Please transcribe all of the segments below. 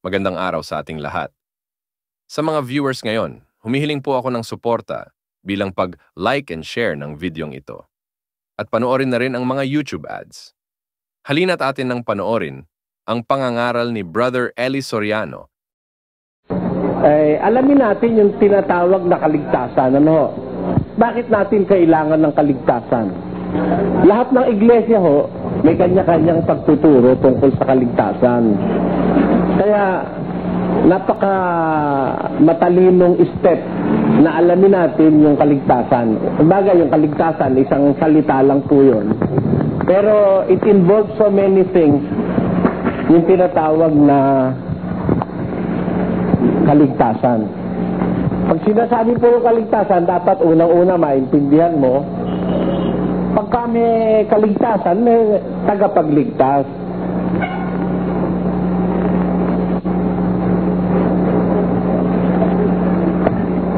Magandang araw sa ating lahat. Sa mga viewers ngayon, humihiling po ako ng suporta bilang pag-like and share ng videong ito. At panoorin na rin ang mga YouTube ads. Halina't atin nang panoorin ang pangangaral ni Brother Eli Soriano. Alamin natin yung tinatawag na kaligtasan. Bakit natin kailangan ng kaligtasan? Lahat ng iglesia may kanya-kanyang pagtuturo tungkol sa kaligtasan. Kaya napaka matalinong step na alamin natin yung kaligtasan. Bagay, yung kaligtasan, isang salita lang po yun. Pero it involves so many things, yung tinatawag na kaligtasan. Pag sinasabi po yung kaligtasan, dapat unang-una maintindihan mo, pagka may kaligtasan, may tagapagligtas.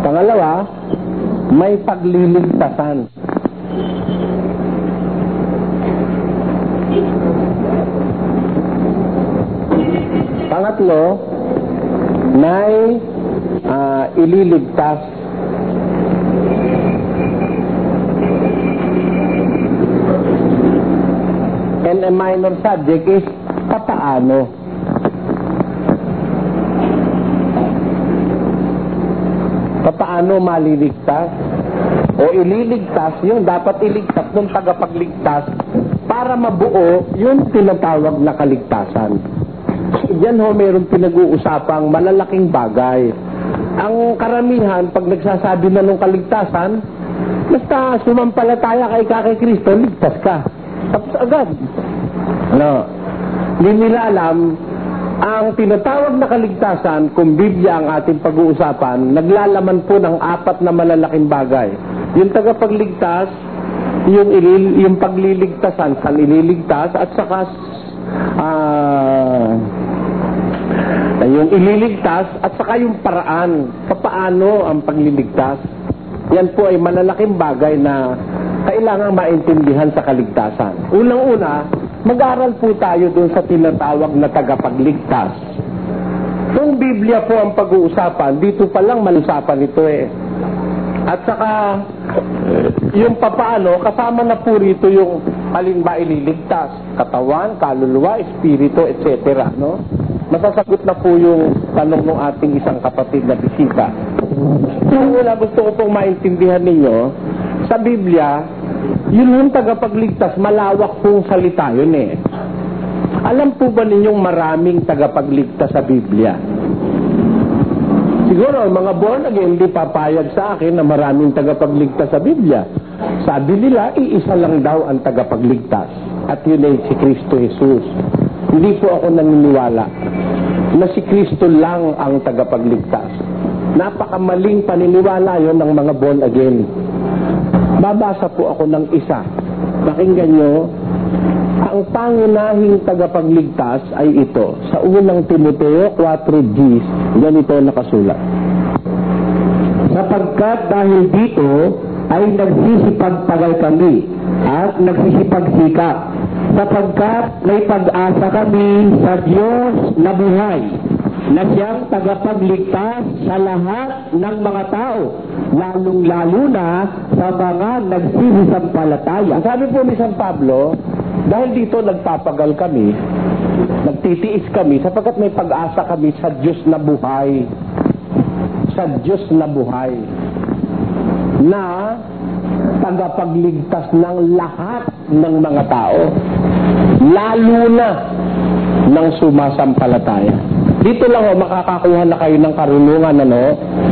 Pangalawa, may pagliligtasan. Pangatlo, may ililigtas. And a minor subject is papaano. Paano maliligtas o ililigtas, yung dapat iligtas ng tagapagligtas para mabuo yung tinatawag na kaligtasan. Diyan mayroong pinag-uusapang malalaking bagay. Ang karamihan, pag nagsasabi na ng kaligtasan, basta sumampalataya kay Kristo, ligtas ka. Tapos agad. Hindi nila alam, ang tinatawag na kaligtasan, kung Biblia ang ating pag-uusapan, naglalaman po ng 4 na malalaking bagay. Yung tagapagligtas, yung pagliligtasan, saan ililigtas, at saka yung ililigtas, at saka yung paraan, paano ang pagliligtas. Yan po ay malalaking bagay na kailangang maintindihan sa kaligtasan. Unang-una, mag-aral po tayo dun sa tinatawag na tagapagligtas. Kung Biblia po ang pag-uusapan, dito pa lang malusapan ito At saka, yung papaano, kasama na po rito yung alin ba ililigtas. Katawan, kaluluwa, espiritu, etc. Masasagot na po yung tanong ng ating isang kapatid na bisita. Una, gusto ko pong maintindihan ninyo, sa Biblia, yun yung tagapagligtas, malawak pong salita yun Alam po ba ninyong maraming tagapagligtas sa Biblia? Siguro, mga born again, hindi papayag sa akin na maraming tagapagligtas sa Biblia. Sabi nila, iisa lang daw ang tagapagligtas. At yun ay si Kristo Jesus. Hindi po ako naniniwala na si Kristo lang ang tagapagligtas. Napakamaling paniniwala yun ng mga born again. Babasa po ako ng isa. Pakinggan nyo, ang pangunahing tagapagligtas ay ito. Sa unang Timoteo 4:10, ganito nakasulat. Sapagkat dahil dito ay nagsisipagtagal kami at nagsisipagsikap. Sapagkat may pag-asa kami sa Diyos na buhay, na siyang tagapagligtas sa lahat ng mga tao, lalong-lalo na sa mga nagsisisampalataya. Sabi po ni San Pablo, dahil dito nagpapagal kami, nagtitiis kami, sapagkat may pag-asa kami sa Diyos na buhay. Sa Diyos na buhay. Na tagapagligtas ng lahat ng mga tao, lalo na ng sumasampalataya. Dito lang makakakuha na kayo ng karunungan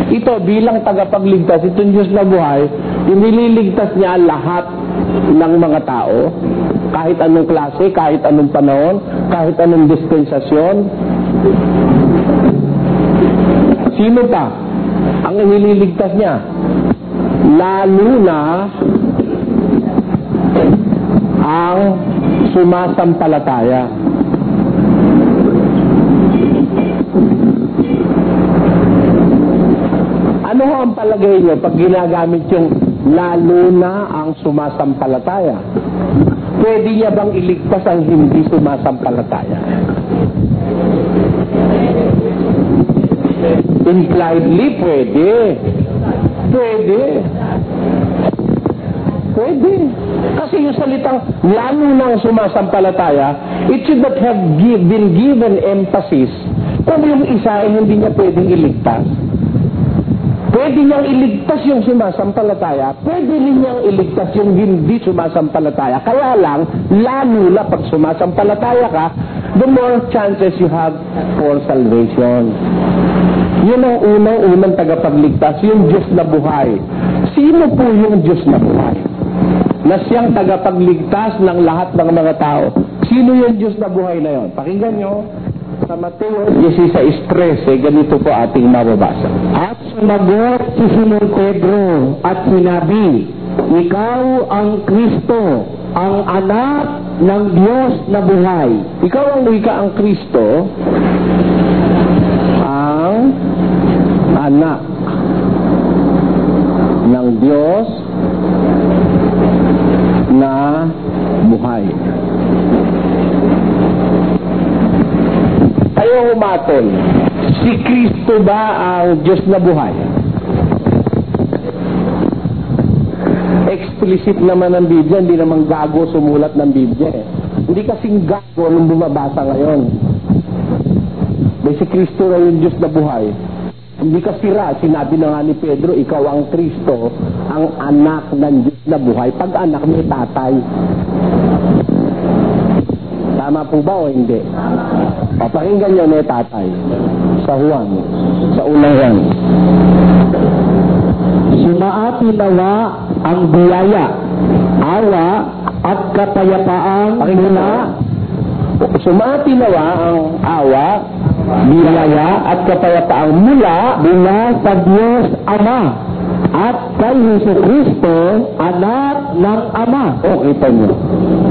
Ito bilang tagapagligtas, itong Diyos na buhay, inililigtas niya lahat ng mga tao, kahit anong klase, kahit anong panahon, kahit anong dispensasyon. Sino pa ang inililigtas niya? Lalo na ang sumasampalataya. Ano ang palagay niyo pag ginagamit yung lalo na ang sumasampalataya? Pwede niya bang iligtas ang hindi sumasampalataya? Impliedly, pwede. Pwede. Pwede. Kasi yung salitang lalo nang sumasampalataya, it should not have been given emphasis kung yung isa ay hindi niya pwedeng iligtas. Pwede niyang iligtas yung sumasampalataya, pwede rin niyang iligtas yung hindi sumasampalataya. Kaya lang, lalo na pag sumasampalataya ka, the more chances you have for salvation. Yun ang unang tagapagligtas, yung Diyos na buhay. Sino po yung Diyos na buhay? Na siyang tagapagligtas ng lahat ng mga tao. Sino yung Diyos na buhay na yon? Pakinggan nyo. Sa Mateo 16:13, ganito po ating mababasa. At sumagot si Simon Pedro at sinabi, ikaw ang Kristo, ang anak ng Diyos na buhay. Ikaw ang wika ang Kristo, ang anak ng Diyos na buhay. Tayo humatol. Si Kristo ba ang Diyos na buhay? Explicit naman ang Biblia, hindi naman gago sumulat ng Biblia. Hindi kasing gago nung bumabasa ngayon. Si Kristo na yung Diyos na buhay. Hindi ka sira. Sinabi na nga ni Pedro, ikaw ang Kristo, ang anak ng Diyos na buhay. Pag anak, may tatay. Tama po ba o hindi? Pakinggan nyo may tatay. Sa Juan. Sa unang Juan. Sumaati nawa ang biyaya, awa at kapayapaan mula. Sumaati nawa ang awa, biyaya at kapayapaang mula sa Diyos Ama at kay Jesucristo, anak ng Ama. O, kita nyo.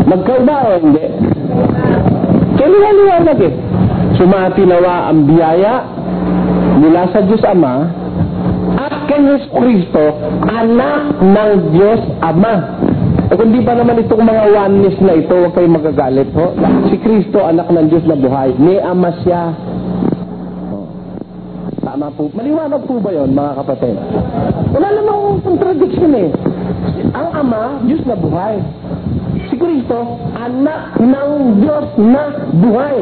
Magkaiba o hindi? Kaliwaliwanag eh. Sumati nawa ang biyaya mula sa Diyos Ama at kay Jesucristo, anak ng Diyos Ama. Kung di pa naman itong mga oneness na ito, huwag kayong magagalit ho. Si Kristo, anak ng Diyos na buhay, may Ama siya. Tama po. Maliwanag po ba yun, mga kapatid? Wala namang contradiction eh. Ang Ama, Diyos na buhay. Si Kristo, anak ng Diyos na buhay.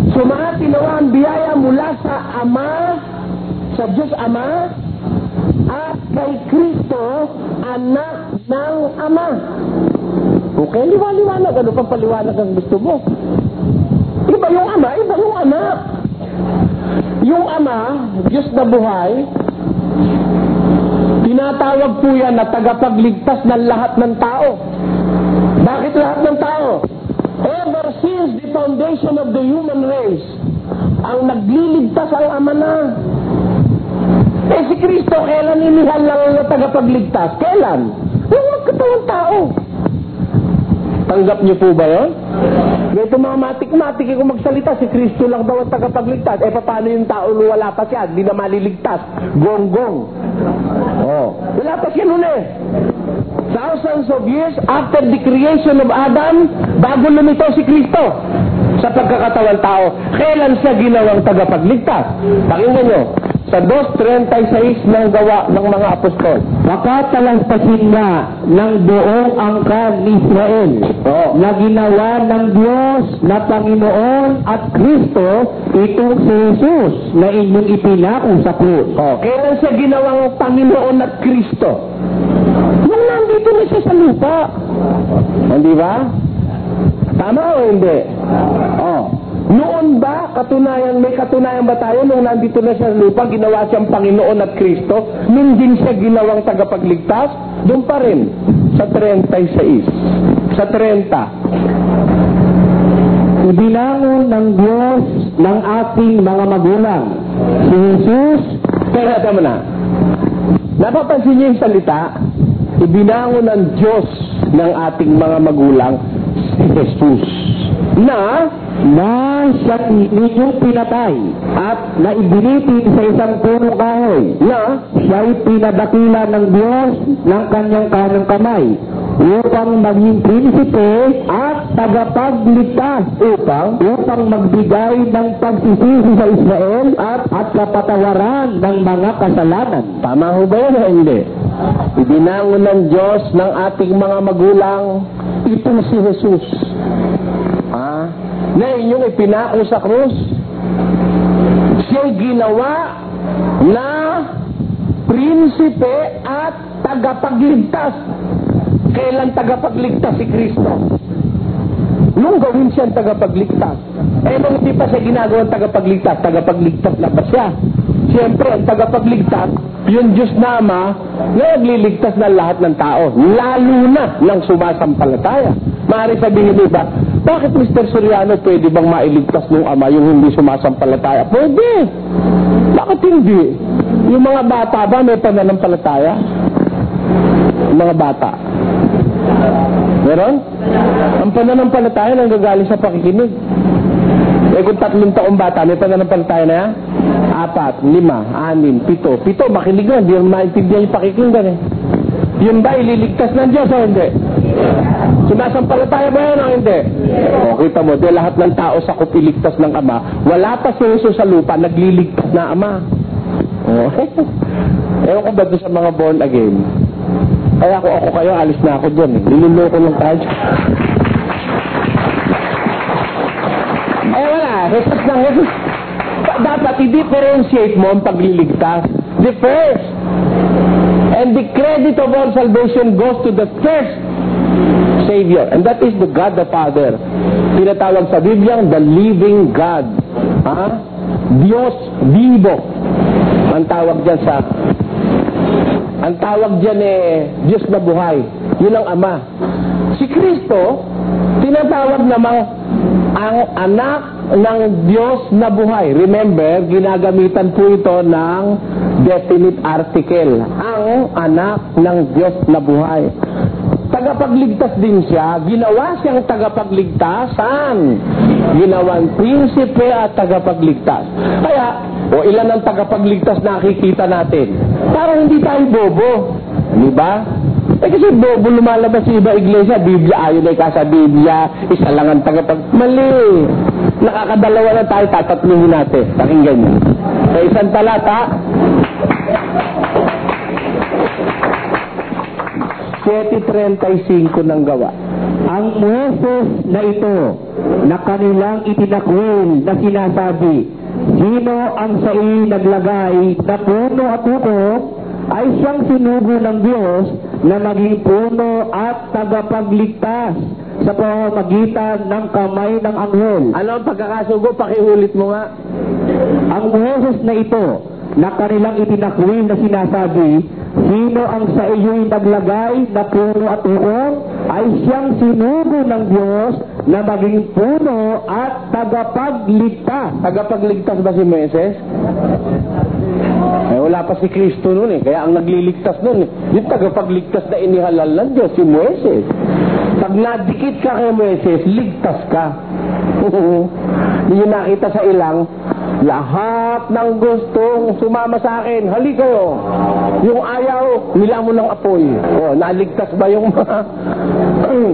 Sumati nawa ang biyaya mula sa Ama, sa Diyos Ama, at kay Kristo, anak ng Ama. Okay, liwanag. Ano pang paliwanag ang gusto mo? Iba yung Ama, iba yung anak. Yung Ama, Diyos na buhay, tinatawag po yan na tagapagligtas ng lahat ng tao. Bakit lahat ng tao? Ever since the foundation of the human race, ang nagliligtas ang Ama na. Si Kristo, kailan inihal lang na tagapagligtas? Kailan? Yung magkatawang tao. Tanggap niyo po ba yun? Ito mga matik-matik kung magsalita, si Kristo lang daw ang tagapagligtas. Paano yung tao nung wala pa siya? Di na maliligtas. Gong-gong. Wala pa siya nun eh. Thousands of years after the creation of Adam, bago lumitaw si Kristo sa pagkakatawang tao, kailan siya ginawang tagapagligtas? Pakinggan nyo. Sa 2:36 ng gawa ng mga apostol. Makatalampasin na ng buong angkan ni Israel na ginawa ng Diyos na Panginoon at Kristo itong si Jesus na inyong ipinako sa krus. Kailan siya ginawang Panginoon at Kristo? Nung nandito na siya sa lupa. Hindi ba? Tama o hindi? Noon ba, may katunayan ba tayo nung nandito na siya sa lupa, ginawa siyang Panginoon at Kristo, nung din siya ginawang tagapagligtas? Doon pa rin, sa 36. Sa 30. Ibinangon ng Diyos ng ating mga magulang, si Jesus. Kaya tama na. Napapansin niyo yung salita? Ibinangon ng Diyos ng ating mga magulang, si Jesus. Na siya ninyong pinatay at na ibinitin sa isang punong kahoy, na siya'y pinadakila ng Diyos ng kanyang kanang kamay upang maging prinsipe at tagapagligtas upang magbigay ng pagsisisi sa Israel at kapatawaran ng mga kasalanan. Tama ho ba yun o hindi? Ibinangon ng Diyos ng ating mga magulang itong si Jesus. Na inyong ipinako sa krus. Siya'y ginawa na prinsipe at tagapagligtas. Kailan tagapagligtas si Kristo? Nung gawin siyang tagapagligtas. Nung hindi pa siya ginagawang tagapagligtas na ba siya? Siyempre, ang tagapagligtas, yung Diyos na Ama, na nagliligtas ng lahat ng tao, lalo na ng sumasampalataya. Maaari sabihin iba, bakit Mr. Soriano pwede bang mailigtas ng Ama yung hindi sumasampalataya? Pwede! Bakit hindi? Yung mga bata ba may pananampalataya? Yung mga bata. Meron? Ang pananampalataya nanggagaling sa pakikinig. Kung 3 taong bata, may pananampalataya na yan? 4, 5, 6, 7. 7, makinig na. Hindi yung maintindihan yung pakikinggan eh. Yun ba ililigtas ng Diyos o hindi? Sumasampalataya ba yan o hindi? O, kita mo, dahil lahat ng tao sa iligtas ng Ama, wala pa si Jesus sa lupa, nagliligtas na Ama. Ewan ko ba doon sa mga born again? Kaya ako kayo, alis na ako doon. Niluloko lang tayo. Wala. Jesus ng Jesus. Dapat i-differentiate mo ang pagliligtas. The first. And the credit of all salvation goes to the first Savior. And that is the God the Father. Tinatawag sa Biblia, the living God. Diyos vivo. Ang tawag dyan Diyos na buhay. Yun ang Ama. Si Kristo, tinatawag namang ang anak ng Diyos na buhay. Remember, ginagamitan po ito ng definite article. Ang anak ng Diyos na buhay. Tagapagligtas din siya. Ginawa siyang tagapagligtasan. Ginawang prinsipe at tagapagligtas. Kaya, ilan ang tagapagligtas na nakikita natin? Parang hindi tayo bobo. Di ba? Kasi bobo lumalabas sa iba iglesia, Biblia, ayon ay ka sa Biblia, isa lang ang mali. Nakakadalawa na tayo, tatatluhin natin. Pakinggan niyo. Sa isang talata, 7:35 ng Gawa. Ang Moses na ito, na kanilang itinakwil na sinasabi, sino ang sa naglagay na puno at uko, ay siyang sinugo ng Diyos na maging puno at tagapagligtas sa pamamagitan ng kamay ng anghel. Ano ang pagkakasugo? Pakiulit mo nga. Ang Moses na ito, na kanilang itinakwil na sinasabi, sino ang sa iyo'y naglagay na puno at uko, ay siyang sinugo ng Diyos na maging puno at tagapagligtas. Tagapagligtas ba si Moises? Wala pa si Kristo noon kaya ang nagliligtas noon yung tagapagligtas na inihalal ng Diyos, si Moises. Pag nadikit ka kay Moises, ligtas ka. Hindi nyo nakita sa ilang, lahat ng gustong sumama sa akin, hali kayo. Yung ayaw, nila mo ng apoy. Naligtas ba yung mga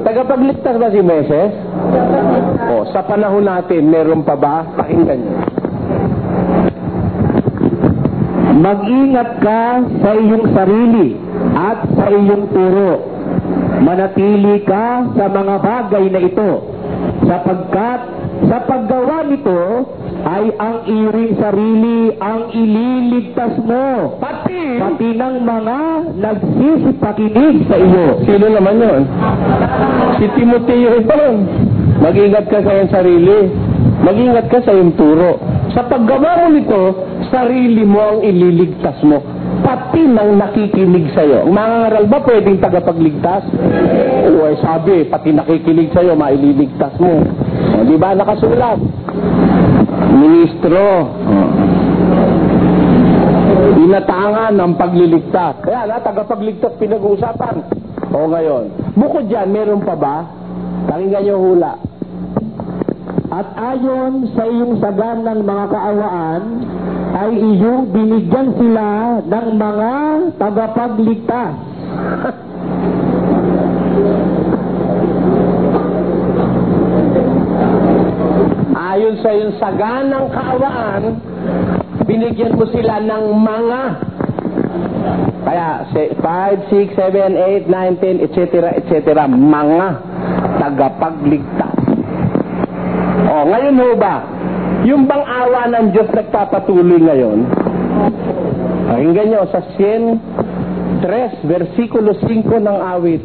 tagapagligtas ba si Moises? Sa panahon natin, meron pa ba? Pakinggan nyo. Mag-ingat ka sa iyong sarili at sa iyong turo. Manatili ka sa mga bagay na ito, sapagkat sa paggawa nito ay ang iyong sarili ang ililigtas mo, pati ng mga nagsisipakinig sa iyo. Sino naman yun? Si Timoteo yun. Mag-ingat ka sa iyong sarili. Mag-ingat ka sa iyong turo. Sa paggawa mo nito, sarili mo ang ililigtas mo, pati ng nakikinig sa iyo. Ang mangangaral ba pwedeng tagapagligtas? Sabi, pati nakikinig sa iyo, maililigtas mo. Di ba nakasulat? Ministro. Inatangan ng pagliligtas. Kaya tagapagligtas pinag-uusapan. Ngayon. Bukod dyan, meron pa ba? Pakinggan niyo hula. At ayon sa iyong saganang mga kaawaan, ay iyong binigyan sila ng mga tagapagligtas. Ayon sa iyong saganang kaawaan, binigyan mo sila ng mga. Kaya 5, 6, 7, 8, 9, 10, etc., etc., mga tagapagligtas. O, ngayon ho ba, yung bang awa ng Diyos nagpapatuloy ngayon? Pakinggan nyo sa 103, versikulo 5 ng awit.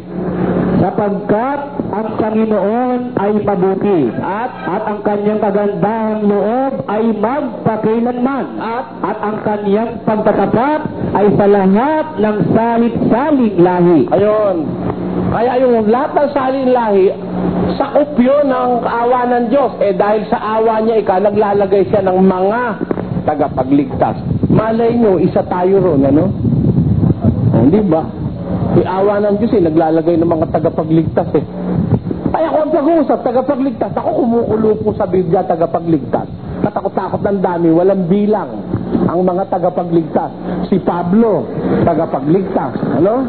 Sapagkat ang Panginoon ay mabuti at ang kanyang kagandahang loob ay magpakailanman at ang kanyang pagtatapat ay sa lahat ng salit-saling lahi. Ayun. Kaya yung lahat ng saling lahi, sakop yun ng awa ng Diyos. Dahil sa awa niya, naglalagay siya ng mga tagapagligtas. Malay nyo, isa tayo ron, ano? Hindi ba? Awa ng Diyos, naglalagay ng mga tagapagligtas, Kaya kung pag-uusap, tagapagligtas, ako kumukulo po sa Biblia, tagapagligtas. Katakot-takot ng dami, walang bilang ang mga tagapagligtas. Si Pablo, tagapagligtas. Ano?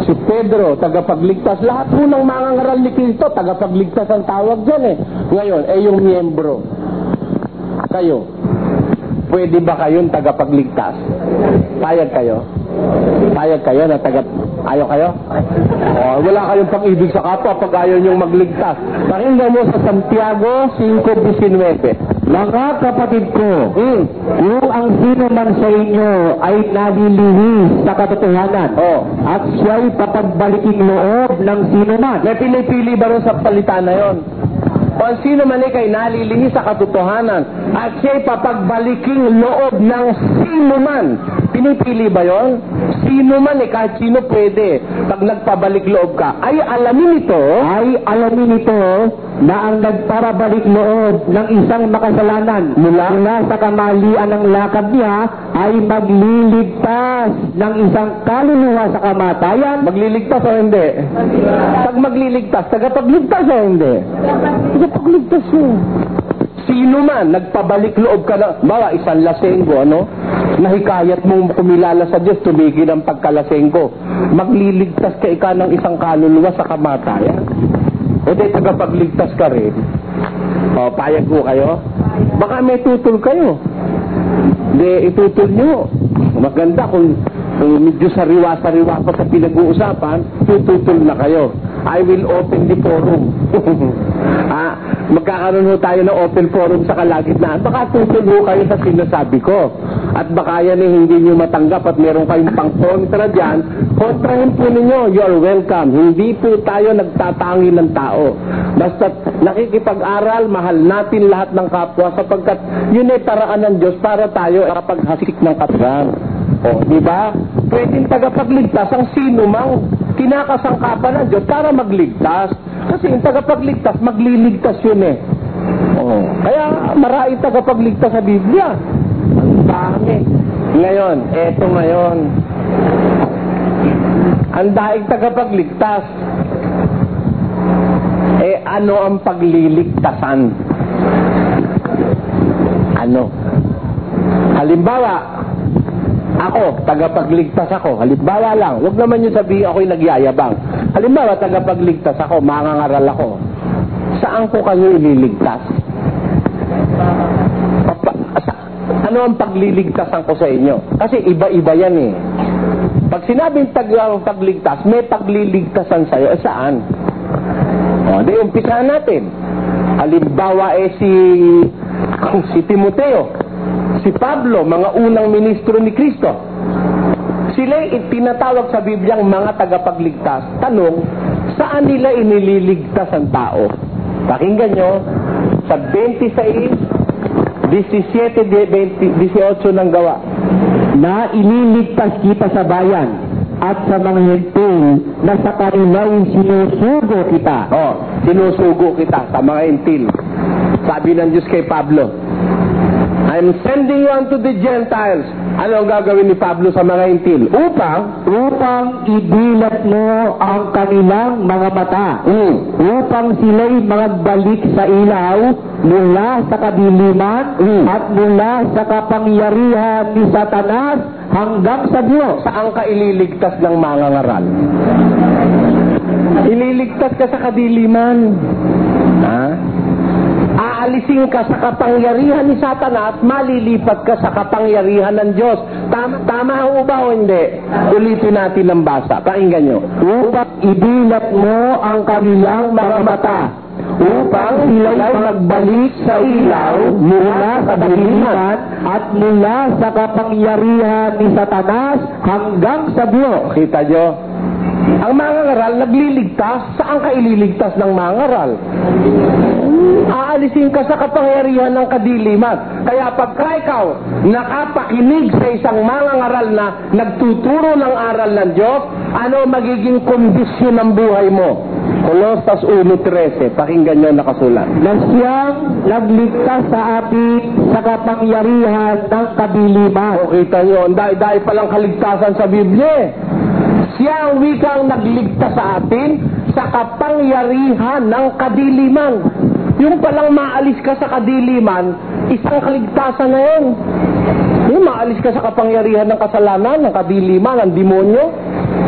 Si Pedro, tagapagligtas. Lahat po ng mga ngaral ni Cristo, tagapagligtas ang tawag dyan, Ngayon, yung miyembro. Kayo, pwede ba kayong tagapagligtas? Payag kayo? Payag kayo na ayaw kayo? Wala kayong pag-ibig sa kapwa pag ayaw niyong magligtas. Pakinggan mo sa Santiago 5:19. Mga kapatid ko, kung ang sino man sa inyo ay nalilihis sa katotohanan at siya'y papagbaliking loob ng sino man. May pinipili ba rin sa salita na yon? Kung sino man kay nalilihis sa katotohanan at siya'y papagbaliking loob ng sino man, pinipili ba yon? Sino man kahit sino pwede. Pag nagpabalik loob ka, ay alamin ito na ang nagparabalik loob ng isang makasalanan mula sa kamalian ng lakad niya ay magliligtas ng isang kaluluwa sa kamatayan. Magliligtas o hindi? Pag magliligtas, tagapagligtas o hindi? Tagapagligtas yun. Sino man, nagpabalik loob ka na, bawa isang lasenggo, nahikayat mong kumilala sa Diyos, tumigil ang pagkalasenggo. Magliligtas ka ng isang kaluluwa sa kamatayan. Di tagapagligtas ka rin. Payag ko kayo? Baka may tutol kayo. Itutol nyo. Maganda kung medyo sariwa-sariwa pa sa pinag-uusapan, tututol na kayo. I will open the forum. Magkakaroon ho tayo ng open forum sa kalagitnaan. Baka tutulho kayo sa sinasabi ko. At baka yan hindi nyo matanggap at meron kayong pang-kontra dyan, kontrahin po ninyo, you're welcome. Hindi po tayo nagtatangi ng tao. Basta nakikipag-aral, mahal natin lahat ng kapwa sapagkat yun ay paraan ng Diyos para tayo makapaghasik ng kapwan. Di ba? Pwedeng tagapagligtas ang sino mang kinakasangkapan ng Diyos para magligtas. Kasi yung tagapagligtas, magliligtas yun Kaya maraming tagapagligtas sa Biblia. Ang dami. Ngayon, eto ngayon. Ang daig tagapagligtas. Ano ang pagliligtasan? Ano? Halimbawa, ako, tagapagligtas ako. Halimbawa lang, huwag naman yung sabihin ako'y nagyayabang. Halimbawa, tagapagligtas ako, mangangaral ako. Saan ko kayo ililigtas? Ano ang pagliligtasan ko sa inyo? Kasi iba-iba yan Pag sinabing pagligtas, may pagliligtasan sa'yo. Saan? Di umpisahan natin. Halimbawa si Timoteo, si Pablo, mga unang ministro ni Kristo. Sila itinatawag sa Bibliang mga tagapagligtas. Tanong, saan nila inililigtas ang tao? Pakinggan nyo, sa 26, 17, 18 ng gawa. Na ililigtas kita sa bayan at sa mga hentil na sa karila'y sinusugo kita. Sinusugo kita sa mga hentil. Sabi ng Diyos kay Pablo, I'm sending you unto the Gentiles. Ano ang gagawin ni Pablo sa mga hentil? Upang idilat mo ang kanilang mga mata. Upang sila'y magbalik sa ilaw mula sa kadiliman at mula sa kapangyarihan ni Satanas hanggang sa Diyos. Saan ka ililigtas ng mangangaral? Ililigtas ka sa kadiliman. Aalisin ka sa kapangyarihan ni Satanas, malilipat ka sa kapangyarihan ng Diyos. Tama ho ba o hindi? Ulitin natin ang basa. Pakinggan nyo. Upang idilat mo ang kanilang mga mata, upang sila'y magbalik sa ilaw mula sa kadiliman at mula sa kapangyarihan ni Satanas hanggang sa Diyos. Kita nyo? Ang mangangaral nagliligtas. Saan ka ililigtas ng mangangaral? Aalisin ka sa kapangyarihan ng kadiliman. Kaya pagka ikaw nakapakinig sa isang mangangaral na nagtuturo ng aral ng Diyos, ano magiging kondisyon ng buhay mo? Kolosas 1:13. Pakinggan nyo nakasulat. Na siyang nagligtas sa atin sa kapangyarihan ng kadiliman. O kita nyo, dahil palang kaligtasan sa Biblia. Siya ang wikang nagligtas sa atin sa kapangyarihan ng kadiliman. Yung palang maalis ka sa kadiliman, isang kaligtasan na yun. Yung maalis ka sa kapangyarihan ng kasalanan, ng kadiliman, ng demonyo,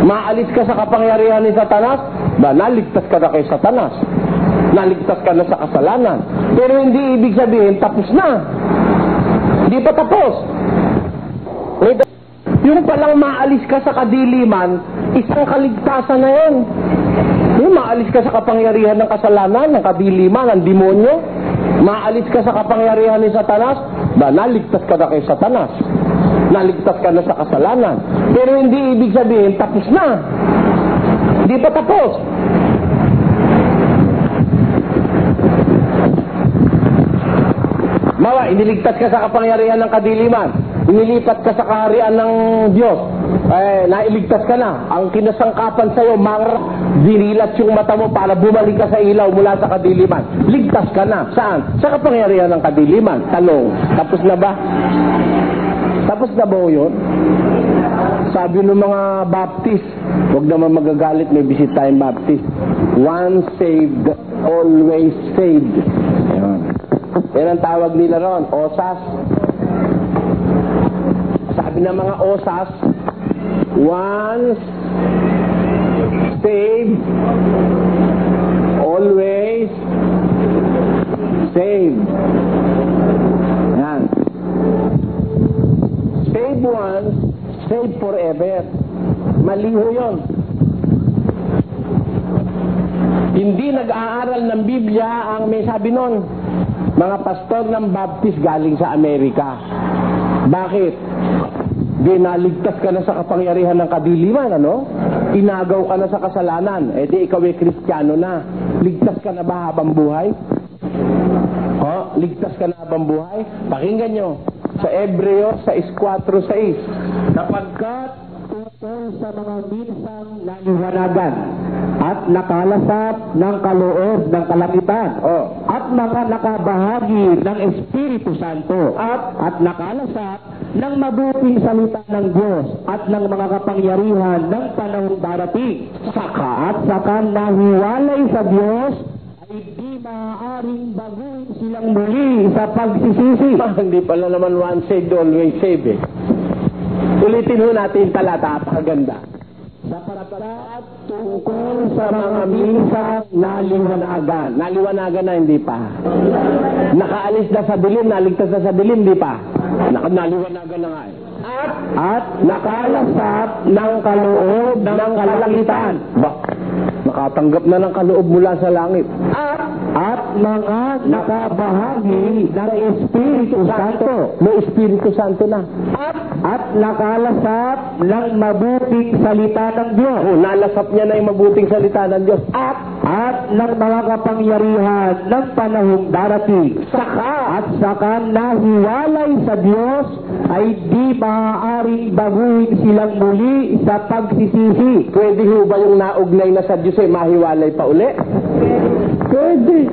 maalis ka sa kapangyarihan ni Satanas, naligtas ka na kay Satanas. Naligtas ka na sa kasalanan. Pero hindi ibig sabihin, tapos na. Hindi pa tapos. Yung palang maalis ka sa kadiliman, isang kaligtasan na yun. Yung maalis ka sa kapangyarihan ng kasalanan, ng kadiliman, ng demonyo, maalis ka sa kapangyarihan ni Satanas, naligtas ka na kay Satanas. Naligtas ka na sa kasalanan. Pero hindi ibig sabihin, tapos na. Hindi pa tapos. Mawa, iniligtas ka sa kapangyarihan ng kadiliman. Inilipat ka sa kaharian ng Diyos. Nailigtas ka na. Ang kinasangkapan sa'yo, dinilat yung mata mo para bumalik ka sa ilaw mula sa kadiliman. Ligtas ka na. Saan? Sa kapangyarihan ng kadiliman. Tanong, tapos na ba? Tapos na ba yun? Sabi ng mga Baptist, huwag naman magagalit, may visit tayong Baptist. Once saved, always saved. Yan ang tawag nila ron, OSAS. Sabi ng mga OSAS, once saved, always saved. Yan. Save once, save forever. Maliho yun. Hindi nag-aaral ng Biblia ang may sabi nun. Mga pastor ng Baptist galing sa Amerika. Bakit? Naligtas ka na sa kapangyarihan ng kadiliman, ano? Inagaw ka na sa kasalanan. Di ikaw ay Kristiyano na. Ligtas ka na ba habang buhay? Ligtas ka na habang buhay? Pakinggan nyo. Sa Hebreo 6:4-6. Sapagkat tungkol sa mga minsang naliwanagan at nakalasap ng kaloob ng kalangitan at mga nakabahagi ng Espiritu Santo at nakalasap ng mabuting salita ng Diyos at ng mga kapangyarihan ng panahong darating. Saka nahiwalay sa Diyos ay di maaaring baguhin silang muli sa pagsisisi. Hindi pala naman once saved, always saved eh. Ulitin ho natin talata, napakaganda. Sapagkat tungkol sa mga minsang naliwanagan. Naliwanagan na, hindi pa. Nakaalis na sa dilim, naligtas na sa dilim, hindi pa. Naliwanagan na nga eh. At nakalasap ng kaloob ng kalangitan. Nakatanggap na ng kaloob mula sa langit. At mga nakabahagi ng Espiritu Santo. May Espiritu Santo na. At nakalasap ng mabuting salita ng Diyos. Nalasap niya na yung mabuting salita ng Diyos. At ng mga kapangyarihan ng panahong darating. Saka nahiwalay sa Diyos ay di maaaring baguhin silang muli sa pagsisisi. Pwede ho ba yung naugnay na sa Diyos ay mahiwalay pa uli? Pwede.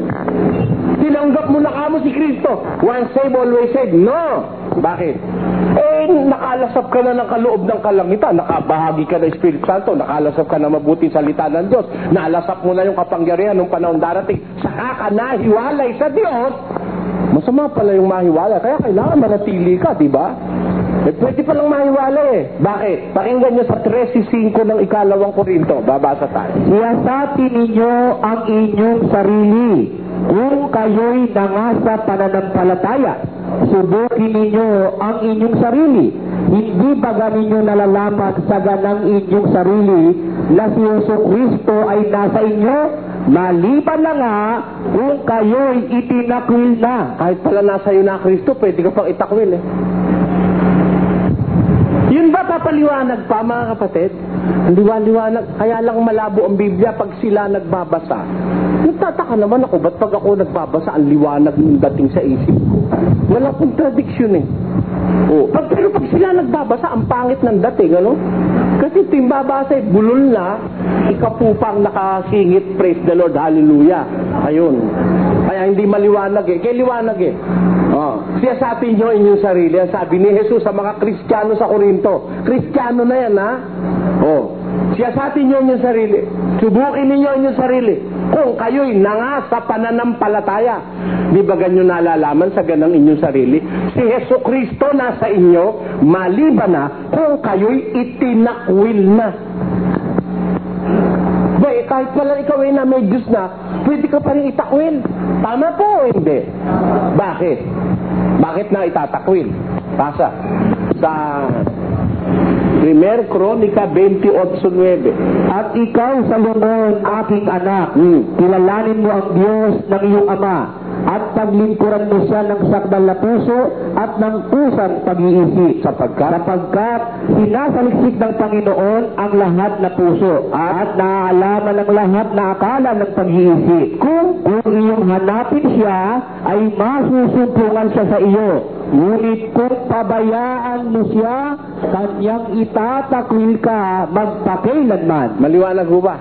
Tinanggap mo na kamo si Kristo. Once saved, always saved. No. Bakit? Nakalasap ka na ng kaloob ng kalangitan. Nakabahagi ka ng Espiritu Santo. Nakalasap ka na mabuting salita ng Diyos. Nalasap mo na yung kapangyarihan ng panahon darating. Saka ka nahiwalay sa Diyos. Masama pala yung mahiwalay. Kaya kailangan manatili ka, di ba? Pwede palang mahiwalay eh. Bakit? Pakinggan nyo sa 13:5 ng 2 Korinto. Babasa tayo. Siyasatin ninyo ang inyong sarili kung kayo'y nangasa pananampalataya, subukin ninyo ang inyong sarili. Hindi baga ninyo nalalaman sa ganang inyong sarili na si Jesucristo ay nasa inyo, maliban na nga kung kayo'y itinakwil na. Kahit pala nasa iyo na Kristo, pwede ka pang itakwil eh. Yun ba papaliwanag pa, mga kapatid? Ang liwanag, kaya lang malabo ang Biblia pag sila nagbabasa. Nagtataka naman ako, ba't pag ako nagbabasa, ang liwanag ng dating sa isip ko? Walang contradiction eh. Pero pag sila nagbabasa, ang pangit ng dating, ano? Kasi ito yung babasa eh, bulol na, ikaw po pang nakasingit, praise the Lord, hallelujah. Ayun. Kaya hindi maliwanag eh. Kaya liwanag eh. Siya sa atin nyo inyong sarili. Sabi ni Jesus sa mga Kristiyano sa Korinto. Kristiyano na yan, ha? Siya sa atin nyo inyong sarili. Subukin ninyo inyong sarili. Kung kayo'y nangasa pananampalataya. Di ba ganyo nalalaman sa ganang inyong sarili? Si Jesucristo nasa inyo, maliban na kung kayo'y itinakwil na. Kahit pala ikaw ay na may Diyos na, pwede ka pa rin itakwil. Tama po o hindi? Bakit? Bakit na itatakwil? Pasa. Sa 1 Kronika 28:9. At ikaw, Salomon, aking anak, kilalanin mo ang Diyos ng iyong ama, at paglingkuran mo siya ng sakdal na puso at ng pusang pag-iisip, sapagkat sinasaliksik ng Panginoon ang lahat na puso at naaalaman ng lahat na akala ng pag-iisip. Kung iyong hanapin siya, ay masusumpungan siya sa iyo. Ngunit kung pabayaan mo siya, kanyang itatakwil ka magpakailanman. Maliwanag ho ba?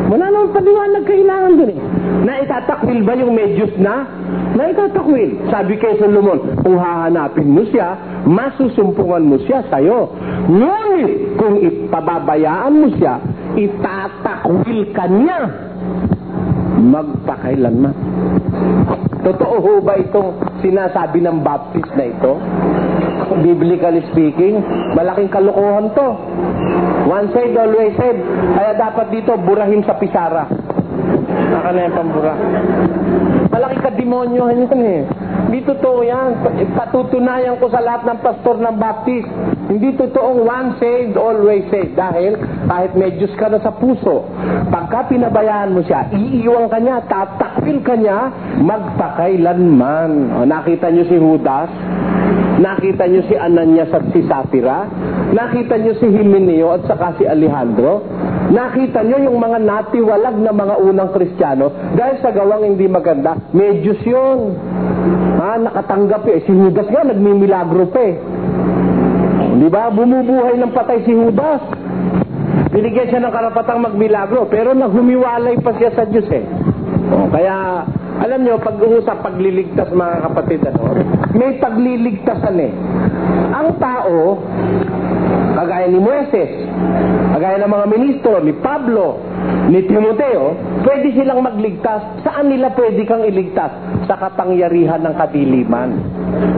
Wala naman paliwanag kailangan dun eh. Na itatakwil ba yung medyos na? Na itatakwil. Sabi kay Solomon, kung hahanapin mo siya, masusumpungan mo siya sa'yo. Ngunit kung ipababayaan mo siya, itatakwil ka niya magpakailanman. Totoo ho ba itong sinasabi ng Baptist na ito? Biblically speaking, malaking kalokohan to. Once saved, always saved. Kaya dapat dito, burahin sa pisara. Naka na yung pambura. Malaking kademonyohan yun eh. Hindi totoo yan. Patutunayan ko sa lahat ng pastor ng Baptist. Hindi totoong once saved, always saved. Dahil kahit may Diyos ka na sa puso, pagka pinabayaan mo siya, iiwan ka niya, tatakwil ka niya, magpakailanman. Nakita niyo si Judas? Nakita niyo si Ananias at si Sapphira? Nakita niyo si Himeneo at saka si Alejandro? Nakita niyo yung mga natiwalag na mga unang Kristiyano dahil sa gawang hindi maganda? May Diyos yun. Nakatanggap eh. Si Judas nga, nagmimilagro pa eh. Di ba? Bumubuhay ng patay si Judas. Binigyan siya ng karapatang magmilagro, pero naghumiwalay pa siya sa Diyos eh. Kaya, alam nyo, pag-uusap, pagliligtas mga kapatid, may pagliligtasan eh. Ang tao, kagaya ni Moises, kagaya ng mga ministro, ni Pablo, ni Timoteo, pwede silang magligtas. Saan nila pwede kang iligtas? Sa kapangyarihan ng kadiliman.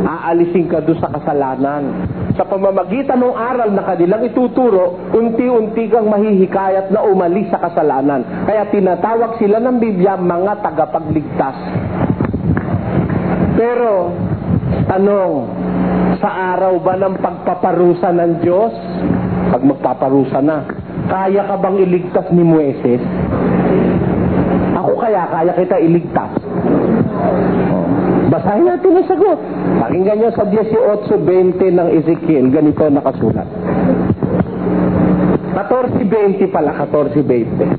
Aalisin ka doon sa kasalanan. Sa pamamagitan ng aral na kanilang ituturo, unti-unti kang mahihikayat na umalis sa kasalanan. Kaya tinatawag sila ng Biblia mga tagapagligtas. Pero, tanong, sa araw ba ng pagpaparusa ng Diyos? Pag magpaparusa na, kaya ka bang iligtas ni Moises? Ako kaya kita iligtas. Basahin natin ang sagot. Pakinggan nyo sa 18:20 ng Ezekiel, ganito nakasulat. 14:20 pala, 14:20.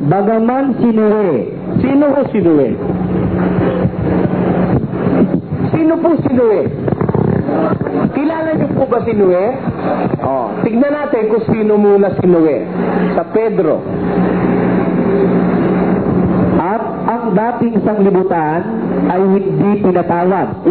Bagaman si Noe. Sino po si Noe? Sino po si Noe? Kilala niyo po ba si Noe? Tignan natin kung sino muna si Noe. Sa Pedro. At ang dating sanglibutan ay hindi pinatawad.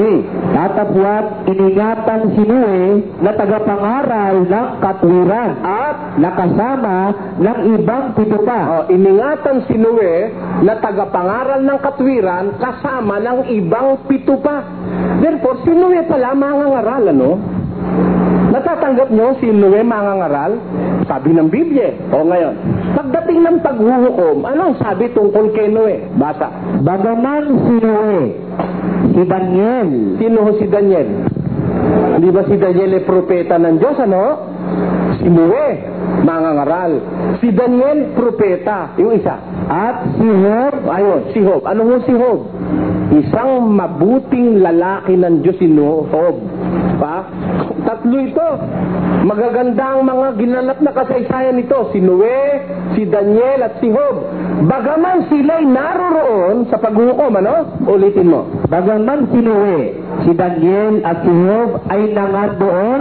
Tatapwat iningatan si Noe na tagapangaral ng katwiran at nakasama ng ibang 7 pa. Iningatan si Noe na tagapangaral ng katwiran kasama ng ibang 7 pa. Therefore, si Noe pala mangangaral, Natatanggap nyo si Noe mangangaral? Sabi ng Biblia. O ngayon, pagdating ng paghuhukom, anong sabi tungkol kay Noe? Basa. Bagaman si Noe, si Daniel. Sino ho si Daniel? Hindi ba si Daniel ay propeta ng Diyos, ano? Si Noe, mangangaral. Si Daniel, propeta. Yung isa. At si Job, Ayun, si Job. Ano ho si Job? Isang mabuting lalaki ng Diyos si Job. Pa? Tatlo ito. Magaganda ang mga ginanap na kasaysayan nito. Si Noe, si Daniel at si Job. Bagaman sila'y naroroon sa paghukom, ano? Ulitin mo. bagaman si Noe, si Daniel at si Job ay nangandoon,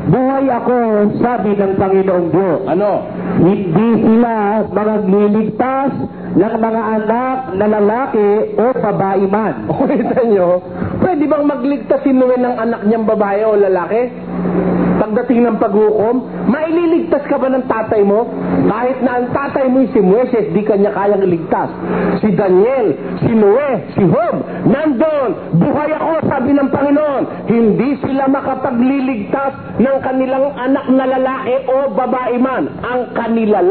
buhay ako, sabi ng Panginoong Diyos. Ano? Hindi sila magliligtas ng mga anak na lalaki o babae man. Kita nyo, pwede bang magligtas si Noe ng anak niyang babae o lalaki? Pagdating ng paghukom, maililigtas ka ba ng tatay mo? Kahit na ang tatay mo si Moises, di kanya kayang iligtas. Si Daniel, si Noe, si Job, nandun, buhay ako, sabi ng Panginoon. Hindi sila makapagliligtas ng kanilang anak na lalaki o babae man. Ang kanila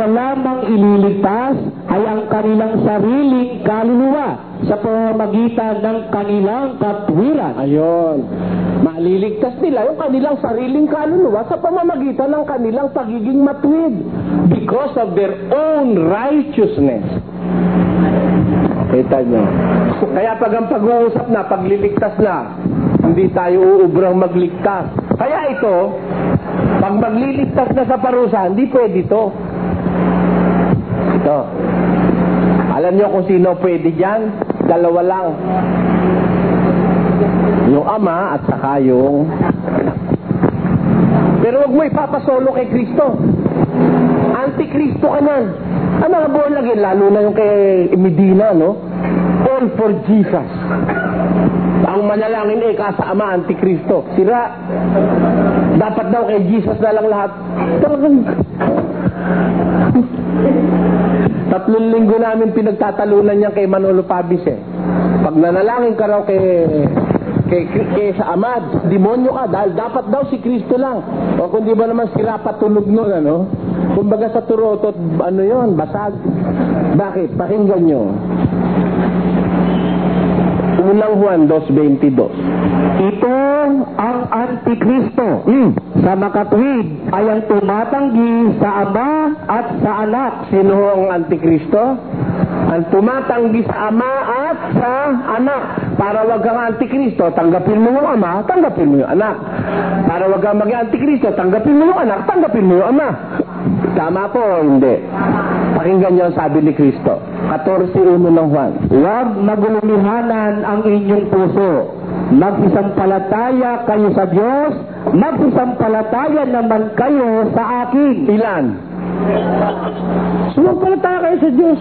lamang ililigtas Ay ang kanilang sariling kaluluwa sa pamamagitan ng kanilang katwiran. Ayun. Maliligtas nila yung kanilang sariling kaluluwa sa pamamagitan ng kanilang pagiging matuwid because of their own righteousness. Kita nyo. Kaya pag ang pag-uusap na, pagliligtas na, hindi tayo uubrang magligtas. Kaya ito, pag magliligtas na sa parusa, hindi pwede ito. Ito. Alam nyo kung sino pwede dyan? Dalawa lang. Yung ama at saka yung anak. Pero huwag mo ipapasolo kay Kristo. Antikristo ka na. Ang mga buwan lagi, lalo na yung kay Medina, no? All for Jesus. Ang manalangin sa ama, Antikristo. Sira. Dapat daw kay Jesus na lang lahat. Talagang 3 linggo namin pinagtatalunan niya kay Manolo Pabis eh. Pag nanalangin ka raw kay sa Ama, demonyo ka dahil dapat daw si Kristo lang. O kung di ba naman sira patulog nun, ano? Kumbaga sa turotot, ano yon, basag. Bakit? Pakinggan nyo. Unang Juan 2:22. Ito ang Antikristo. Sa makatuwid ay ang tumatanggi sa Ama at sa Anak. Sino ang Antikristo? Ang tumatanggi sa Ama at sa Anak. Para wag kang Antikristo, tanggapin mo yung Ama, tanggapin mo yung Anak. Para wag kang maging Antikristo, tanggapin mo yung Anak, tanggapin mo yung Ama. Tama po o hindi? Pakinggan niyo ang sabi ni Kristo. 14:1 ng Juan. Huwag magulumihanan ang inyong puso. Magsisampalataya kayo sa Diyos, magsisampalataya naman kayo sa akin. Ilan? Sumampalataya kayo sa Diyos.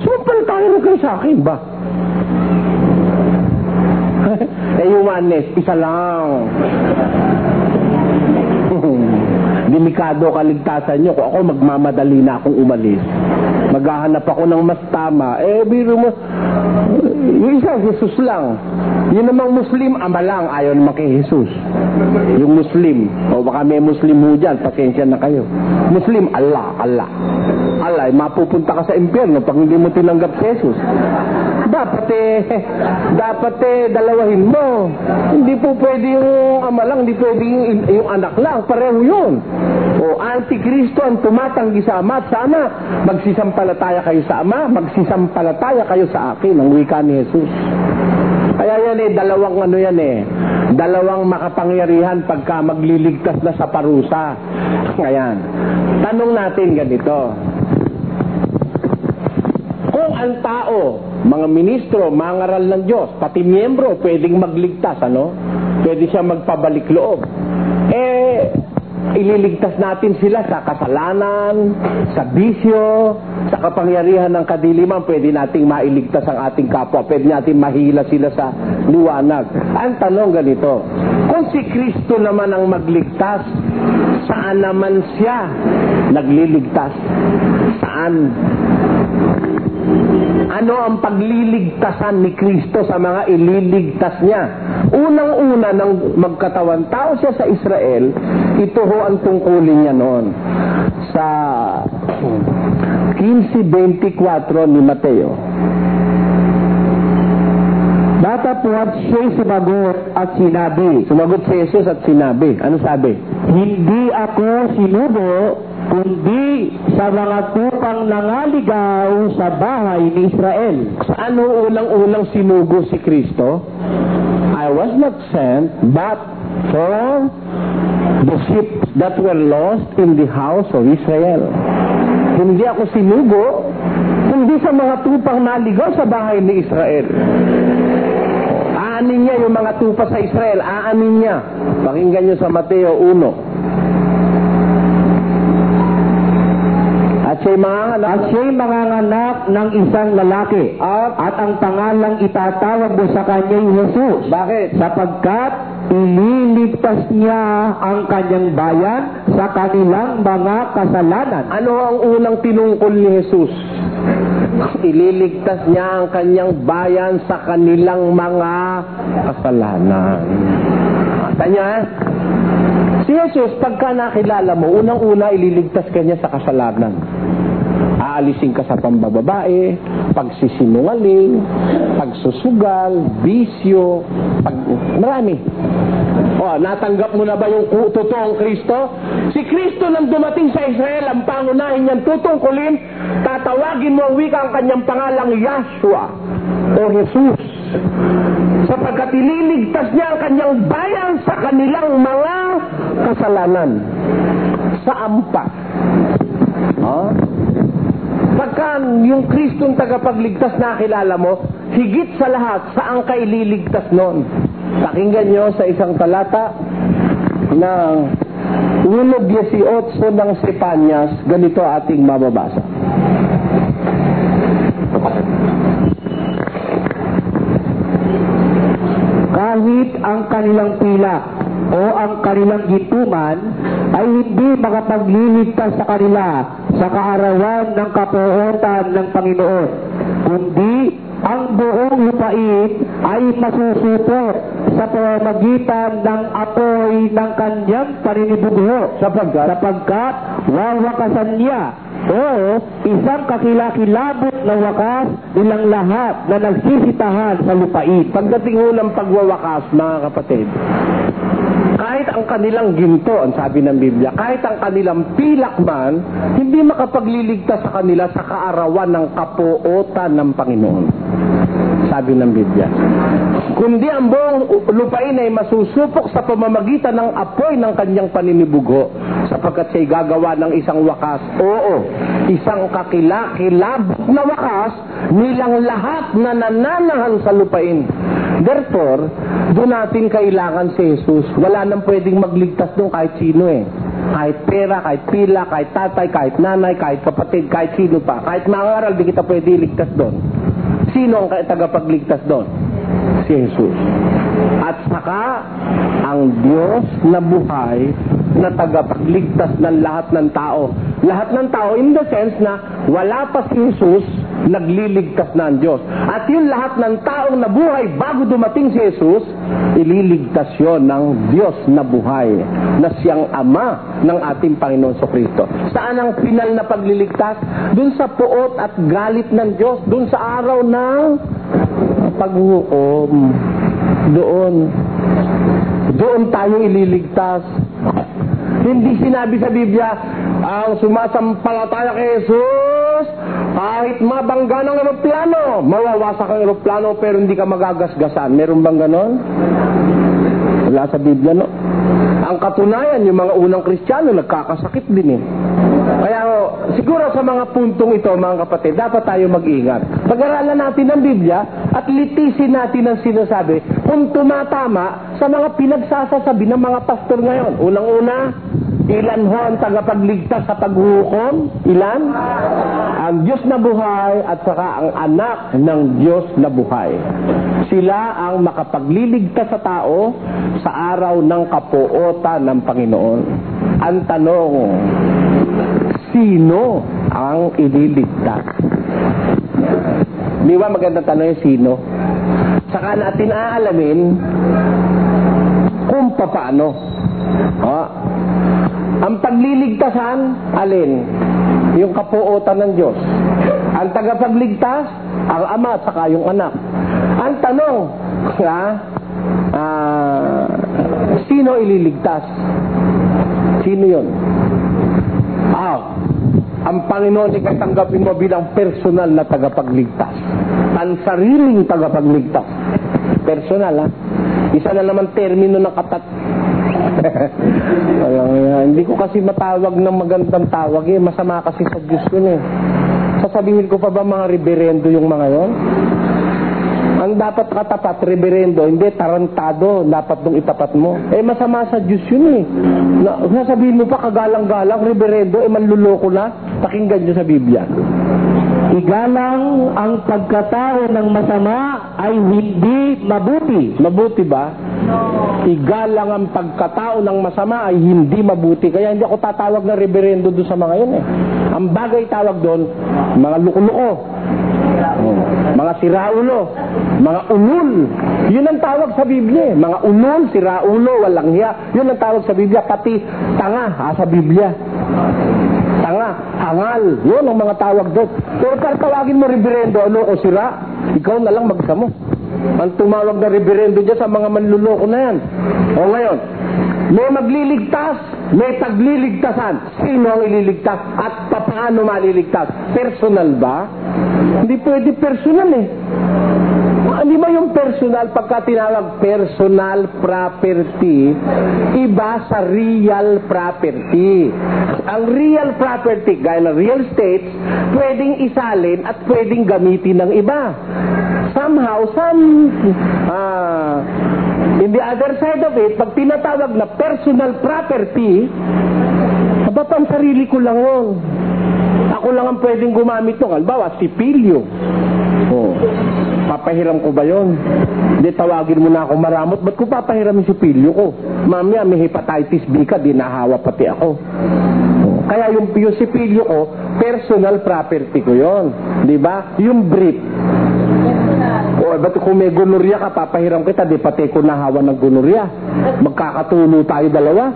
Sumampalataya rin kayo sa akin ba? Yung oneness, isa lang. Delikado kaligtasan nyo. Kung ako magmamadali na akong umalis, maghahanap ako ng mas tama, biro mo, yung isa, Jesus lang. Yung namang Muslim, ama lang, ayaw naman kay Jesus. Yung Muslim, o baka may Muslim mo dyan, pasensya na kayo. Muslim, Allah, mapupunta ka sa impyerno pag hindi mo tinanggap si Jesus. Dapat dalawahin mo. Hindi po pwede yung ama lang, hindi pwede yung anak lang, pareho yun. O Antikristo ang tumatanggi sa Ama at sa Ama. Magsisampalataya kayo sa Ama, magsisampalataya kayo sa akin, ang wika ni Jesus. Kaya yan dalawang makapangyarihan pagka magliligtas na sa parusa. Ngayon, tanong natin ganito. Kung ang tao, mga ministro, mangaral ng Diyos, pati miyembro, pwedeng magligtas, ano? Pwede siya magpabalik loob. Ililigtas natin sila sa kasalanan, sa bisyo, sa kapangyarihan ng kadiliman. Pwede nating mailigtas ang ating kapwa. Pwede natin mahila sila sa liwanag. Ang tanong ganito, kung si Kristo naman ang magligtas, saan naman siya nagliligtas? Saan? Ano ang pagliligtasan ni Kristo sa mga ililigtas niya? Unang-una nang magkatawan tao siya sa Israel, ito ho ang tungkulin niya noon. Sa 15:24 ni Mateo. Datapwat siya'y sumagot at sinabi, Sumagot si Jesus at sinabi. Ano sabi? hindi ako sinubo, kundi sa mga tupang nangaligaw sa bahay ni Israel. Saan ho unang-unang sinugo si Kristo? I was not sent, but for the sheep that were lost in the house of Israel. Hindi ako sinugo, kundi sa mga tupang naligaw sa bahay ni Israel. Aanin niya yung mga tupa sa Israel, aanin niya. Pakinggan niyo sa Mateo 1. At siya'y manganganak ng isang lalaki. At ang pangalang itatawag mo sa kanya'y Jesus. Bakit? Sapagkat ililigtas niya ang kanyang bayan sa kanilang mga kasalanan. Ano ang unang tinungkol ni Jesus? Ililigtas niya ang kanyang bayan sa kanilang mga kasalanan. Tanya, si Jesus, pagka nakilala mo, unang-una ililigtas ka niya sa kasalanan. Aalisin ka sa pambababae, pagsisinungaling, pagsusugal, bisyo, marami. Natanggap mo na ba yung totoong Kristo? Si Kristo nang dumating sa Israel, ang pangunahin niyang tutungkulin, tatawagin mo ang wika ang kanyang pangalang Yahshua o Jesus. Sapagkat ililigtas niya ang kanyang bayan sa kanilang mga kasalanan. Saan pa? Pagka yung Kristong tagapagligtas na kilala mo, higit sa lahat, saan ka ililigtas noon? Pakinggan nyo sa isang talata ng 1:18 ng Sepanyas, ganito ating mababasa. Kahit ang kanilang pilak o ang kanilang gintuman ay hindi makapagliligtas sa kanila sa kaarawan ng kapuotan ng Panginoon, kundi ang buong lupain ay masusupot sa pamamagitan ng apoy ng kanyang paninibugho, sapagkat wawakasan niya o isang kakilakilabot na wakas nilang lahat na nagsisitahan sa lupain. Pagdating ho ng pagwawakas, mga kapatid, kahit ang kanilang ginto, ang sabi ng Biblia, kahit ang kanilang pilak man, hindi makapagliligtas sa kanila sa kaarawan ng kapuotan ng Panginoon. Sabi ng Biblia. Kundi ang buong lupain ay masusupok sa pamamagitan ng apoy ng kanyang paninibugho, sapagkat siya'y gagawa ng isang wakas, isang kakilakilabot na wakas nilang lahat na nananahan sa lupain. Therefore, doon natin kailangan si Jesus. Wala nang pwedeng magligtas doon kahit sino Kahit pera, kahit pila, kahit tatay, kahit nanay, kahit kapatid, kahit sino pa. Kahit mangaral, di kita pwede iligtas doon. Sino ang tagapagligtas doon? Si Jesus. At saka, ang Diyos na buhay na tagapagligtas ng lahat ng tao. Lahat ng tao in the sense na wala pa si Jesus, nagliligtas na ang Diyos. At yung lahat ng taong nabuhay bago dumating si Jesus, ililigtas yon ng Diyos na buhay, na siyang Ama ng ating Panginoon Kristo. Saan ang final na pagliligtas? Doon sa puot at galit ng Diyos, doon sa araw ng paghukom. Doon tayo ililigtas. Hindi sinabi sa Biblia, ang sumasampalataya kay Jesus, kahit mabangga ng eroplano, mawawasak ang eroplano pero hindi ka magagasgasan. Meron bang ganon? Wala sa Biblia, no? Ang katunayan, yung mga unang Kristiyano, nagkakasakit din Kaya siguro sa mga puntong ito, mga kapatid, dapat tayo mag-ingat. Pag-aralan natin ang Biblia at litisin natin ang sinasabi kung tumatama sa mga pinagsasasabi ng mga pastor ngayon. Unang-una, ilan ho ang tagapagligtas sa paghuhukom? Ilan? Ang Diyos na buhay at saka ang anak ng Diyos na buhay. Sila ang makapagliligtas sa tao sa araw ng kapuotan ng Panginoon. Ang tanong, sino ang ililigtas? Di ba magandang tanong yung sino? Saka natin aalamin kung paano. Ang pagliligtasan, alin? Yung kapuotan ng Diyos. Ang tagapagligtas, ang Ama at saka yung Anak. Ang tanong, sino ililigtas? Sino yun? Ang Panginoon ikay tanggapin mo bilang personal na tagapagligtas. Pansariling tagapagligtas. Personal, ha? Isa na naman termino ng katat. Hindi ko kasi matawag ng magandang tawag eh. Masama kasi sa Diyos yun eh. Sasabihin ko pa ba mga reverendo yung mga yon? Ang dapat katapat, reverendo, hindi tarantado, dapat nung itapat mo. Masama sa Diyos yun eh. Sasabihin mo pa kagalang-galang, reverendo, manluloko na. Pakinggan nyo sa Biblia. Igalang ang pagkatao ng masama ay hindi mabuti. Mabuti ba? No. Igalang ang pagkatao ng masama ay hindi mabuti. Kaya hindi ako tatawag na reverendo doon sa mga yun eh. Ang bagay tawag doon, mga luko-luko, mga siraulo, mga unul. Yun ang tawag sa Biblia. Mga unul, siraulo, walang hiya. Yun ang tawag sa Biblia. Pati tanga sa Biblia. Tanga, hangal. Yun ang mga tawag doon. Pero para tawagin mo reverendo, ano o sira, ikaw na lang magsamo. Ang tumawag na reverendo dyan sa mga manluloko na yan. O ngayon, may magliligtas, may tagliligtasan. Sino ang ililigtas at paano maliligtas? Personal ba? Hindi pwede personal eh. Hindi ba yung personal, pagka tinawag personal property, iba sa real property. Ang real property, gaya ng real estate, pwedeng isalin at pwedeng gamitin ng iba. Somehow, in the other side of it, pag tinatawag na personal property, pang sarili ko lang yun. Ako lang ang pwedeng gumamit nung, halimbawa, sipilyo. Papahiram ko ba yun? Hindi, tawagin mo na ako maramot. Ba't ko papahiram yung sipilyo ko? Mamaya, may hepatitis B ka, dinahawa pati ako. Kaya yung sipilyo ko, personal property ko yun. Diba? Yung brief. Ba't kung may gonorrhea ka, papahiram kita, di pati ko nahawa ng gonorrhea. Magkakatulo tayo dalawa.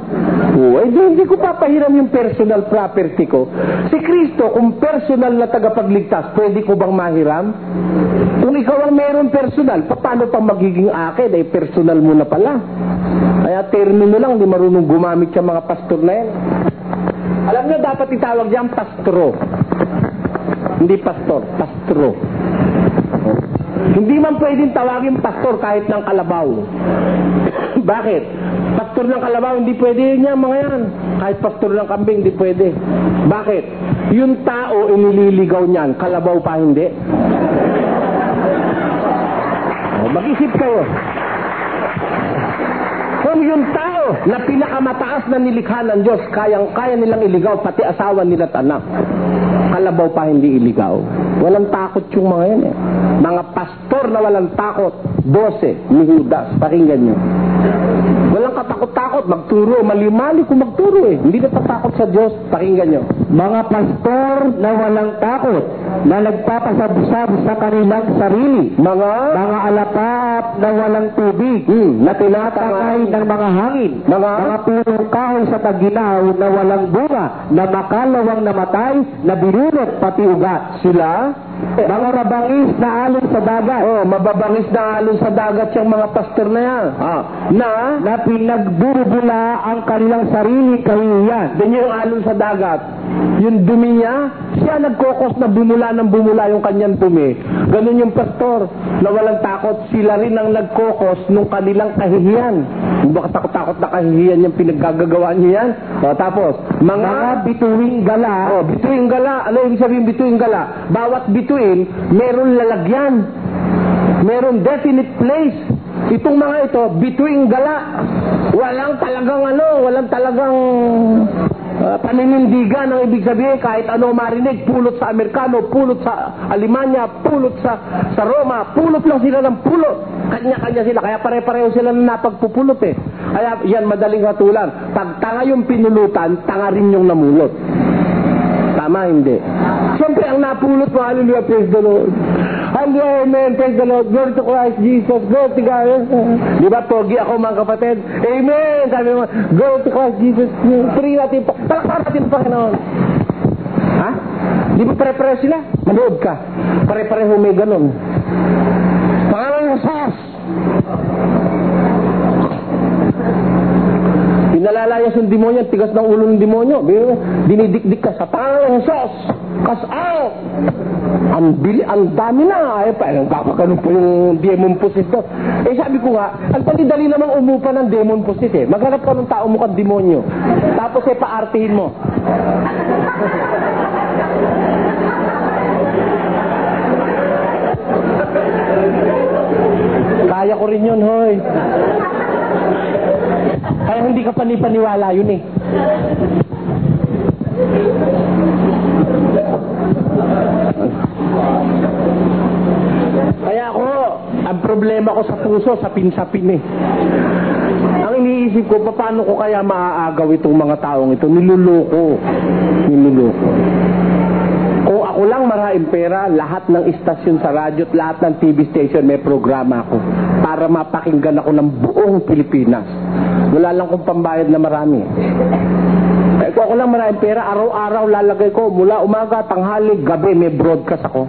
Hindi ko papahiram yung personal property ko. Si Kristo, kung personal na tagapagligtas, pwede ko bang mahiram? Kung ikaw ang meron personal, paano pa magiging akin? Personal mo na pala. Kaya termino lang, di marunong gumamit sa mga pastor na yan. Alam nyo, dapat itawag dyan pastro. Hindi pastor, pastro. Hindi man pwedeng tawagin pastor kahit ng kalabaw. Bakit? Pastor ng kalabaw, hindi pwede niya mga yan. Kahit pastor ng kambing, hindi pwede. Bakit? Yung tao inililigaw niyan, kalabaw pa hindi. Mag-isip kayo. Kung yung tao na pinakamataas na nilikha ng Diyos, kaya nilang iligaw, pati asawa nila at anak, kalabaw pa hindi iligaw. Walang takot yung mga yan eh. Mga pastor na walang takot, 12 ni Judas, pakinggan nyo. Walang katakot-takot, magturo, mali-mali kung magturo eh. Hindi natatakot sa Diyos, pakinggan nyo. Mga pastor na walang takot, na nagpapasabsab sa kanilang sarili. Mga alapap na walang tubig, na tinatangay ng mga hangin. Mga punong kahoy sa taginaw na walang bunga, na makalawang namatay, na binunot pati ugat. Sila, mga mababangis na alon sa dagat. Mababangis na alon sa dagat yung mga pastor na yan. Na pinagburubula ang kanilang sarili kahihiyan. Ganyan yung alon sa dagat. Yung dumi niya, siya nagkokos na bumula yung kanyang dumi. Ganun yung pastor na walang takot. Sila rin ang nagkokos nung kanilang kahihiyan. Hindi ba katakot-takot na kahihiyan yung pinaggagawa niya yan? Tapos, mga bituing gala. Bituing gala. Ano yung sabihin bituing gala? Bawat bituin, meron lalagyan. Meron definite place. Itong mga ito, bituing gala. Walang talagang paninindigan ang ibig sabihin. Kahit ano marinig, pulot sa Amerikano, pulot sa Alemanya, pulot sa Roma, pulot lang sila ng pulot. Kanya-kanya sila, kaya pare-pareho sila na napagpupulot eh. Kaya yan, madaling hatulan. Pag tanga yung pinulutan, tanga rin yung namulot. Tama, hindi. Siyempre, ang napulot mo, hallelujah, praise the Lord. Hallelujah, amen, praise the Lord, glory to Christ Jesus, glory to God. Di ba, pogi ako mga kapatid? Amen! Sabi mo, glory to Christ Jesus. Purihin natin, palakpakan natin ang Panginoon. Ha? Di ba pare-pareho sila? Manood ka. Pare-pareho may ganun. Pangalan ng Sos! Pinalalayas yung demonyo, tigas ng ulo ng demonyo. Dinidikdik ka sa pangalan ng Sos! Cast out! Ang dami na. Ay, parang papakanon po yung demon possessed doon. Eh, sabi ko nga, ang dali namang umupa ng demon possessed eh. Maghanap ka ng tao mo kang demonyo. Tapos eh, paartihin mo. Kaya ko rin yun, hoy. Kaya hindi ka panipaniwala yun eh. Kaya ako, ang problema ko sa puso, sapin-sapin eh. Ang iniisip ko, paano ko kaya maaagaw itong mga taong ito? Niluloko. Kung ako lang maraming pera, lahat ng istasyon sa radyo at lahat ng TV station may programa ako para mapakinggan ako ng buong Pilipinas. Wala lang kong pambayad na marami. Eh, kung ako lang maraming pera, araw-araw lalagay ko mula umaga, tanghali, gabi may broadcast ako.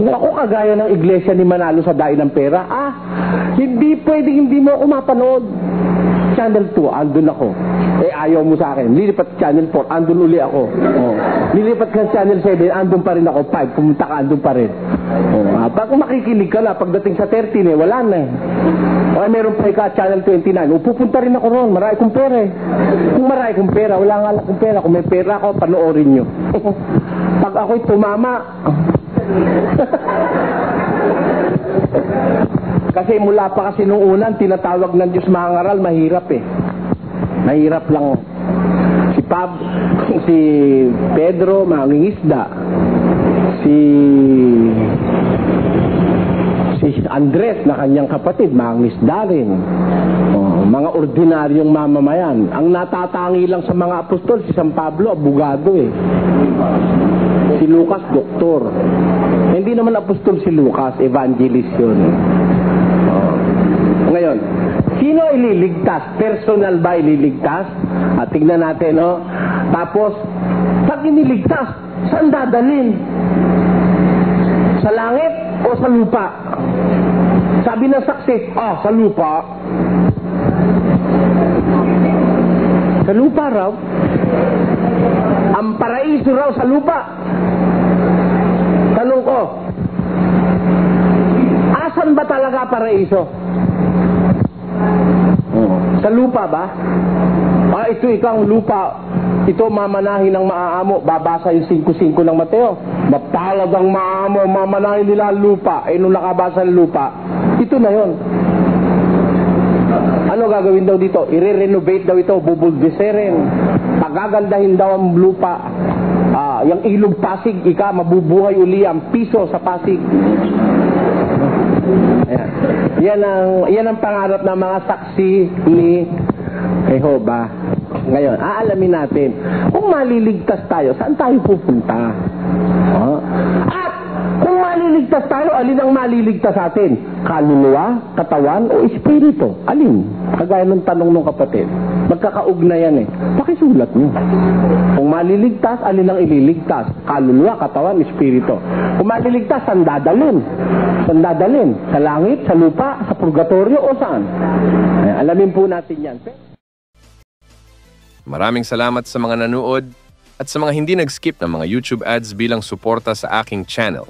Kung ako kagaya ng iglesia ni Manalo sa Dain ng Pera, hindi pwedeng hindi mo ako mapanood. Channel 2, andun ako. Eh, ayaw mo sa akin. Lilipat Channel 4, andun uli ako. Oh. Lilipat ka Channel 7, andun pa rin ako. 5, pumunta ka, andun pa rin. Oh. Pag makikinig ka na, pagdating sa 13, wala na eh. O, meron pa ka Channel 29. Pupunta rin ako ron. Marami kong pera eh. Kung marami kong pera, wala nga lang kong pera. Kung may pera ako, panoorin nyo. Pag ako'y tumama, kasi mula pa kasi nung unang tinatawag ng Diyos mga ngaral, mahirap eh. Mahirap lang. Si Pedro, mangingisda. Si Andres na kanyang kapatid, mangingisda rin. Mga ordinaryong mamamayan. Ang natatangi lang sa mga apostol, si San Pablo, abogado eh. Si Lucas, doktor. Hindi naman apostol si Lucas, evangelist yun. Ngayon, sino ililigtas? Personal ba ililigtas? Tingnan natin, no? Tapos, pag iniligtas, saan dadalhin? Sa langit o sa lupa? Sabi ng saksi, sa lupa. Sa lupa raw. Ang paraiso raw sa lupa. Tanong ko, asan ba talaga paraiso? Sa lupa ba? Ito ang lupa. Ito mamanahin ng maaamo. Babasa yung 5:5 ng Mateo. Mapalagang maamo, mamanahin nila ang lupa. Nung nakabasa ng lupa, ito na yon. Ano gagawin daw dito? I-renovate daw ito, bubuldeserin. Pagagandahin daw ang lupa. Yung ilog Pasig, mabubuhay uli ang piso sa Pasig. Ayan. Yan ang pangarap ng mga saksi ni Jehovah. Ngayon, aalamin natin, kung maliligtas tayo, saan tayo pupunta? At kung maliligtas tayo, alin ang maliligtas sa atin? Kaluluwa, katawan, o espiritu? Alin? Kagaya ng tanong ng kapatid. Magkakaugnayan eh. Pakisulat nyo. Kung maliligtas, alin ang ililigtas? Kaluluwa, katawan, espiritu. Kung maliligtas, saan dadalhin? Saan dadalhin? Sa langit, sa lupa, sa purgatorio, o saan? Alamin po natin yan. Maraming salamat sa mga nanood at sa mga hindi nag-skip ng mga YouTube ads bilang suporta sa aking channel.